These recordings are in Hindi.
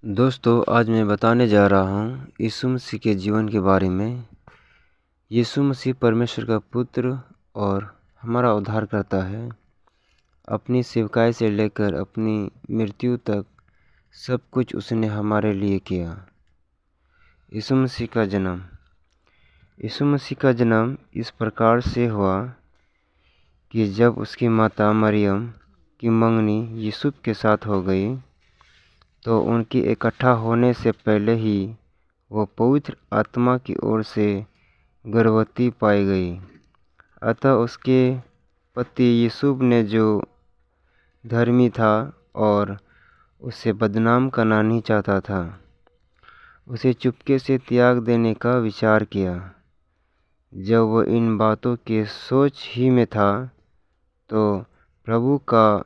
दोस्तों, आज मैं बताने जा रहा हूँ यीशु मसीह के जीवन के बारे में। यीशु मसीह परमेश्वर का पुत्र और हमारा उद्धारकर्ता है। अपनी सेवकाई से लेकर अपनी मृत्यु तक सब कुछ उसने हमारे लिए किया। यीशु मसीह का जन्म। यीशु मसीह का जन्म इस प्रकार से हुआ कि जब उसकी माता मरियम की मंगनी यूसुफ के साथ हो गई, तो उनकी इकट्ठा होने से पहले ही वो पवित्र आत्मा की ओर से गर्भवती पाई गई। अतः उसके पति यूसुफ ने, जो धर्मी था और उसे बदनाम करना नहीं चाहता था, उसे चुपके से त्याग देने का विचार किया। जब वो इन बातों के सोच ही में था, तो प्रभु का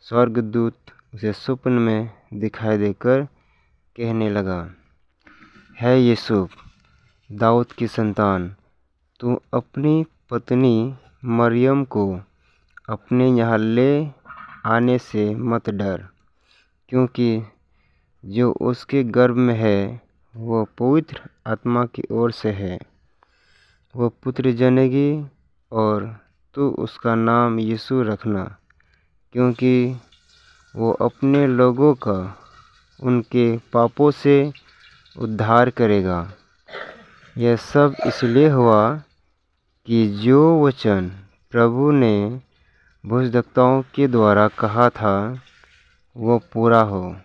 स्वर्गदूत उसे स्वप्न में दिखाई देकर कहने लगा, है यूसुफ, दाऊद की संतान, तू अपनी पत्नी मरियम को अपने यहाँ ले आने से मत डर, क्योंकि जो उसके गर्भ में है वो पवित्र आत्मा की ओर से है। वो पुत्र जनेगी और तू उसका नाम यीशु रखना, क्योंकि वो अपने लोगों का उनके पापों से उद्धार करेगा। यह सब इसलिए हुआ कि जो वचन प्रभु ने भविष्यद्वक्ताओं के द्वारा कहा था वो पूरा हो।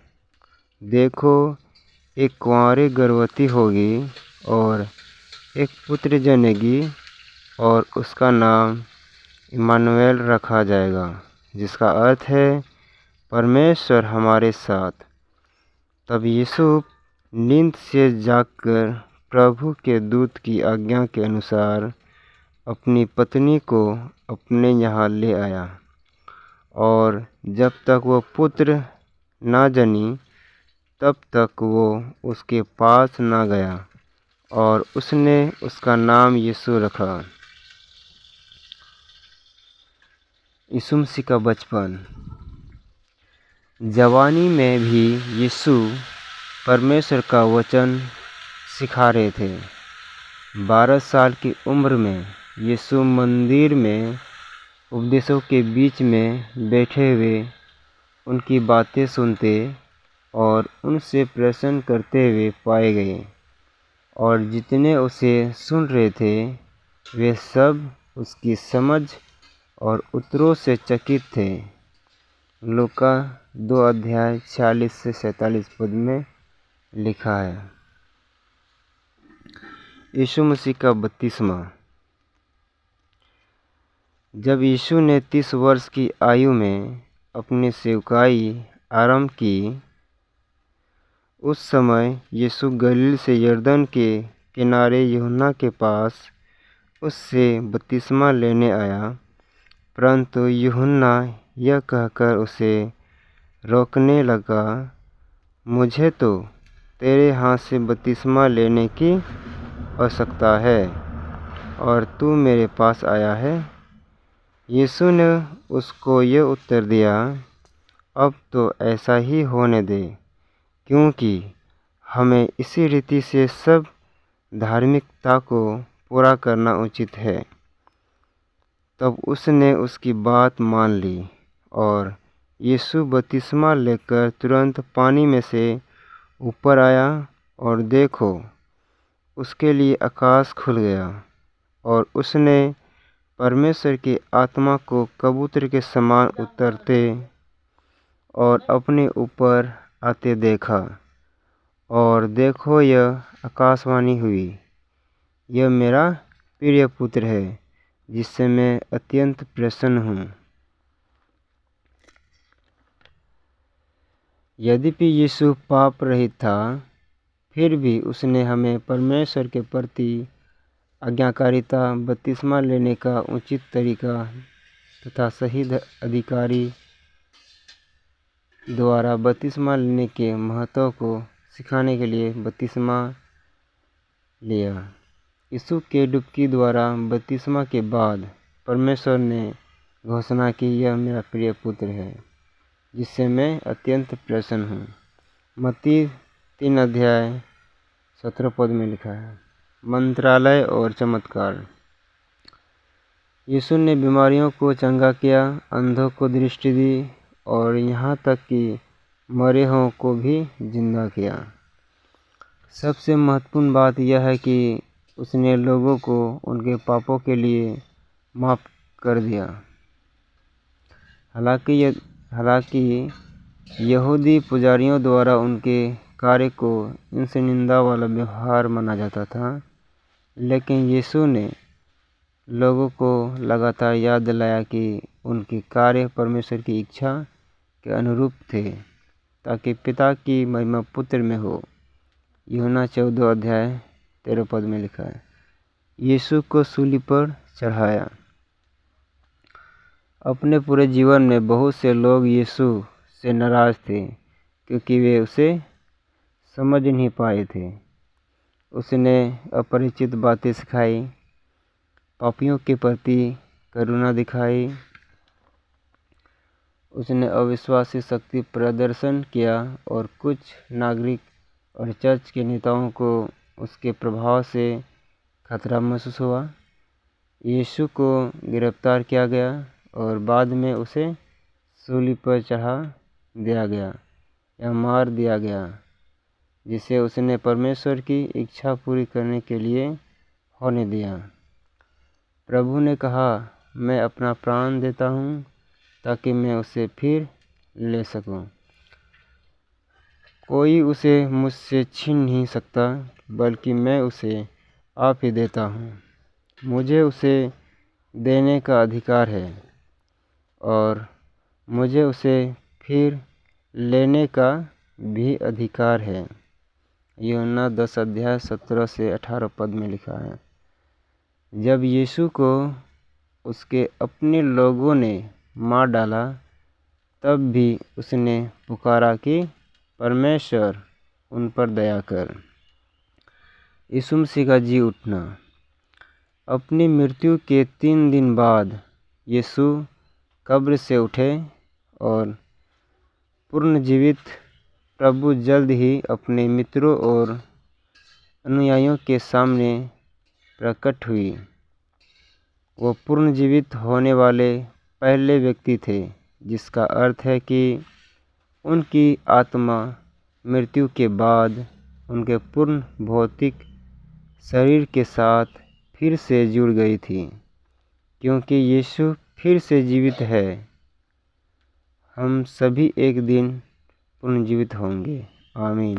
देखो, एक कुंवारी गर्भवती होगी और एक पुत्र जनेगी और उसका नाम इम्मानुएल रखा जाएगा, जिसका अर्थ है परमेश्वर हमारे साथ। तब यूसुफ नींद से जागकर प्रभु के दूत की आज्ञा के अनुसार अपनी पत्नी को अपने यहाँ ले आया, और जब तक वो पुत्र ना जनी तब तक वो उसके पास ना गया, और उसने उसका नाम यीशु रखा। यीशु मसीह का बचपन। जवानी में भी यीशु परमेश्वर का वचन सिखा रहे थे। 12 साल की उम्र में यीशु मंदिर में उपदेशों के बीच में बैठे हुए उनकी बातें सुनते और उनसे प्रश्न करते हुए पाए गए, और जितने उसे सुन रहे थे वे सब उसकी समझ और उत्तरों से चकित थे। लूका 2 अध्याय 46 से 47 पद में लिखा है। यीशु मसीह का बपतिस्मा। जब यीशु ने 30 वर्ष की आयु में अपनी सेवकाई आरंभ की, उस समय यीशु गलील से यरदन के किनारे यूहन्ना के पास उससे बपतिस्मा लेने आया। परंतु यूहन्ना यह कहकर उसे रोकने लगा, मुझे तो तेरे हाथ से बपतिस्मा लेने की आवश्यकता है और तू मेरे पास आया है। यीशु ने उसको यह उत्तर दिया, अब तो ऐसा ही होने दे, क्योंकि हमें इसी रीति से सब धार्मिकता को पूरा करना उचित है। तब उसने उसकी बात मान ली, और यीशु बपतिस्मा लेकर तुरंत पानी में से ऊपर आया, और देखो, उसके लिए आकाश खुल गया, और उसने परमेश्वर की आत्मा को कबूतर के समान उतरते और अपने ऊपर आते देखा। और देखो, यह आकाशवाणी हुई, यह मेरा प्रिय पुत्र है, जिससे मैं अत्यंत प्रसन्न हूँ। यद्यपि यीशु पाप रहित था, फिर भी उसने हमें परमेश्वर के प्रति आज्ञाकारिता, बपतिस्मा लेने का उचित तरीका तथा सही अधिकारी द्वारा बपतिस्मा लेने के महत्व को सिखाने के लिए बपतिस्मा लिया। यीशु के डुबकी द्वारा बपतिस्मा के बाद परमेश्वर ने घोषणा की, यह मेरा प्रिय पुत्र है, जिससे मैं अत्यंत प्रसन्न हूँ। मत्ती 3 अध्याय 17 पद में लिखा है। मंत्रालय और चमत्कार। यीशु ने बीमारियों को चंगा किया, अंधों को दृष्टि दी और यहाँ तक कि मरे हुओं को भी जिंदा किया। सबसे महत्वपूर्ण बात यह है कि उसने लोगों को उनके पापों के लिए माफ़ कर दिया। हालांकि यहूदी पुजारियों द्वारा उनके कार्य को इनसे निंदा वाला व्यवहार माना जाता था, लेकिन यीशु ने लोगों को लगातार याद दिलाया कि उनके कार्य परमेश्वर की इच्छा के अनुरूप थे, ताकि पिता की महिमा पुत्र में हो। यूहन्ना 14 अध्याय 13 पद में लिखा है। यीशु को सूली पर चढ़ाया। अपने पूरे जीवन में बहुत से लोग यीशु से नाराज थे, क्योंकि वे उसे समझ नहीं पाए थे। उसने अपरिचित बातें सिखाई, पापियों के प्रति करुणा दिखाई, उसने अविश्वासी शक्ति प्रदर्शन किया और कुछ नागरिक और चर्च के नेताओं को उसके प्रभाव से खतरा महसूस हुआ। यीशु को गिरफ्तार किया गया और बाद में उसे सूली पर चढ़ा दिया गया या मार दिया गया, जिसे उसने परमेश्वर की इच्छा पूरी करने के लिए होने दिया। प्रभु ने कहा, मैं अपना प्राण देता हूँ ताकि मैं उसे फिर ले सकूं। कोई उसे मुझसे छीन नहीं सकता, बल्कि मैं उसे आप ही देता हूँ। मुझे उसे देने का अधिकार है और मुझे उसे फिर लेने का भी अधिकार है। यूहन्ना 10 अध्याय 17 से 18 पद में लिखा है। जब यीशु को उसके अपने लोगों ने मार डाला, तब भी उसने पुकारा कि परमेश्वर उन पर दया कर। यीशु मसीह का जी उठना। अपनी मृत्यु के 3 दिन बाद यीशु कब्र से उठे और पुनर्जीवित प्रभु जल्द ही अपने मित्रों और अनुयायियों के सामने प्रकट हुई। वो पुनर्जीवित होने वाले पहले व्यक्ति थे, जिसका अर्थ है कि उनकी आत्मा मृत्यु के बाद उनके पूर्ण भौतिक शरीर के साथ फिर से जुड़ गई थी। क्योंकि यीशु फिर से जीवित है, हम सभी एक दिन पुनर्जीवित होंगे। आमीन।